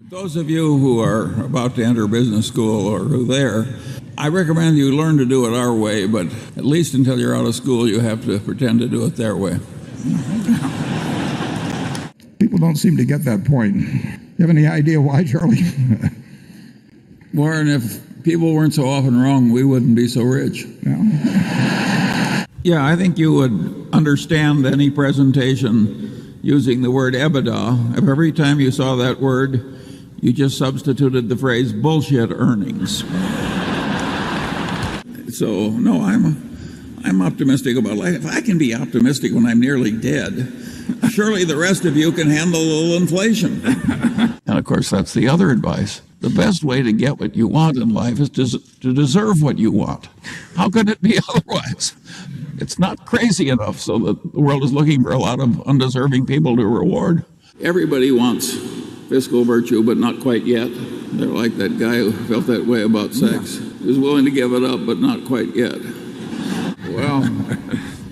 Those of you who are about to enter business school or who there, I recommend you learn to do it our way, but at least until you're out of school, you have to pretend to do it their way. People don't seem to get that point. You have any idea why, Charlie? Warren, if people weren't so often wrong, we wouldn't be so rich. Yeah, I think you would understand any presentation using the word EBITDA if every time you saw that word, you just substituted the phrase bullshit earnings. So, no, I'm optimistic about life. If I can be optimistic when I'm nearly dead, surely the rest of you can handle a little inflation. And of course, that's the other advice. The best way to get what you want in life is to deserve what you want. How could it be otherwise? It's not crazy enough so that the world is looking for a lot of undeserving people to reward. Everybody wants fiscal virtue, but not quite yet. They're like that guy who felt that way about sex. He was willing to give it up, but not quite yet. Well,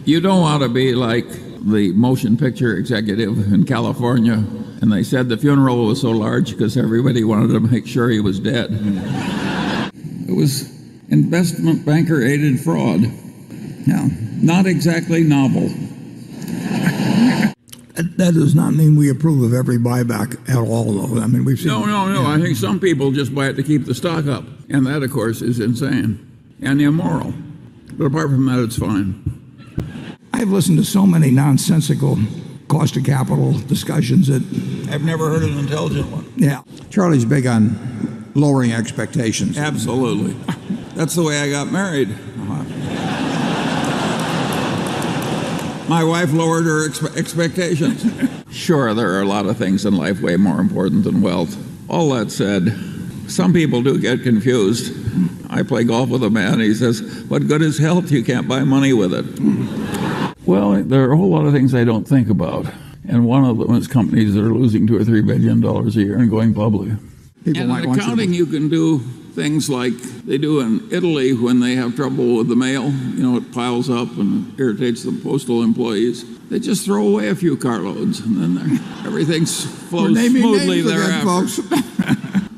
you don't want to be like the motion picture executive in California, and they said the funeral was so large because everybody wanted to make sure he was dead. It was investment banker-aided fraud. Yeah. Not exactly novel. That does not mean we approve of every buyback at all, though. I mean, we've seen... No. Yeah. I think some people just buy it to keep the stock up, and that, of course, is insane and immoral. But apart from that, it's fine. I've listened to so many nonsensical cost of capital discussions that... I've never heard an intelligent one. Yeah. Charlie's big on lowering expectations. Absolutely. That's the way I got married. My wife lowered her expectations. Sure, there are a lot of things in life way more important than wealth. All that said, some people do get confused. I play golf with a man, he says, what good is health? You can't buy money with it. Well, there are a whole lot of things I don't think about. And one of them is companies that are losing $2 or $3 billion a year and going public. And in accounting, you can do things like they do in Italy when they have trouble with the mail. You know, it piles up and irritates the postal employees. They just throw away a few carloads, and then everything flows smoothly thereafter. Folks.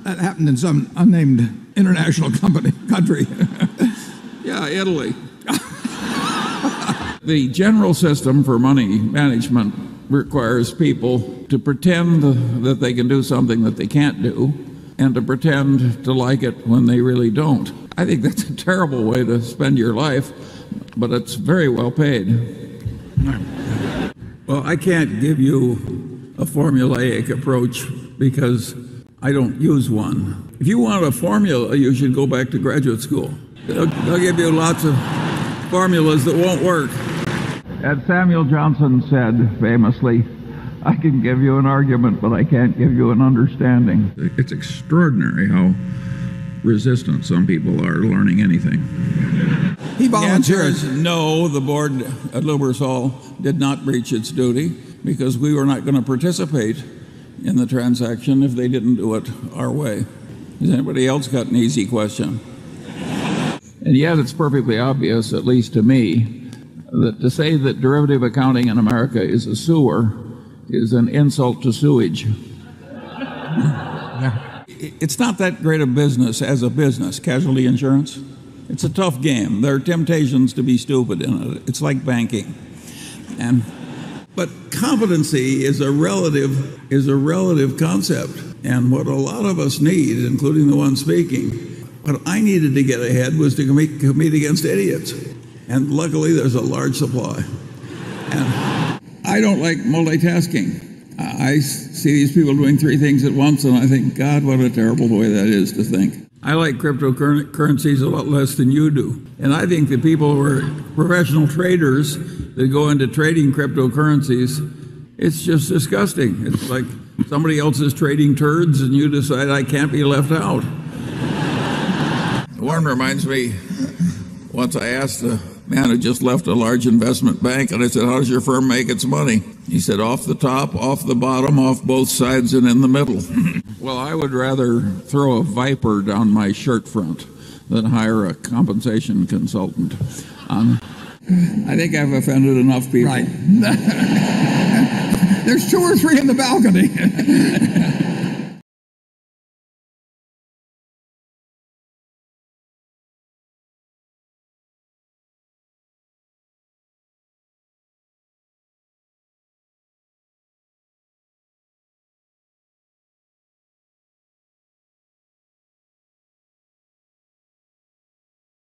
That happened in some unnamed international country. Yeah, Italy. The general system for money management requires people to pretend that they can do something that they can't do, and to pretend to like it when they really don't. I think that's a terrible way to spend your life, but it's very well paid. Well, I can't give you a formulaic approach because I don't use one. If you want a formula, you should go back to graduate school. They'll give you lots of formulas that won't work. As Samuel Johnson said famously, I can give you an argument, but I can't give you an understanding. It's extraordinary how resistant some people are to learning anything. He volunteered. The answer is no, the board at Lubrizol did not breach its duty because we were not going to participate in the transaction if they didn't do it our way. Has anybody else got an easy question? And yet it's perfectly obvious, at least to me, that to say that derivative accounting in America is a sewer is an insult to sewage. It's not that great a business as a business, casualty insurance. It's a tough game. There are temptations to be stupid in it. It's like banking. But competency is a relative concept. And what a lot of us need, including the one speaking, what I needed to get ahead was to compete against idiots. And luckily there's a large supply. And I don't like multitasking. I see these people doing three things at once and I think, God, what a terrible way that is to think. I like cryptocurrencies a lot less than you do. And I think the people who are professional traders that go into trading cryptocurrencies, it's just disgusting. It's like somebody else is trading turds and you decide I can't be left out. Warren reminds me, once I asked the man who just left a large investment bank, and I said, how does your firm make its money? He said, off the top, off the bottom, off both sides, and in the middle. Well, I would rather throw a viper down my shirt front than hire a compensation consultant. I think I've offended enough people. Right. There's 2 or 3 in the balcony.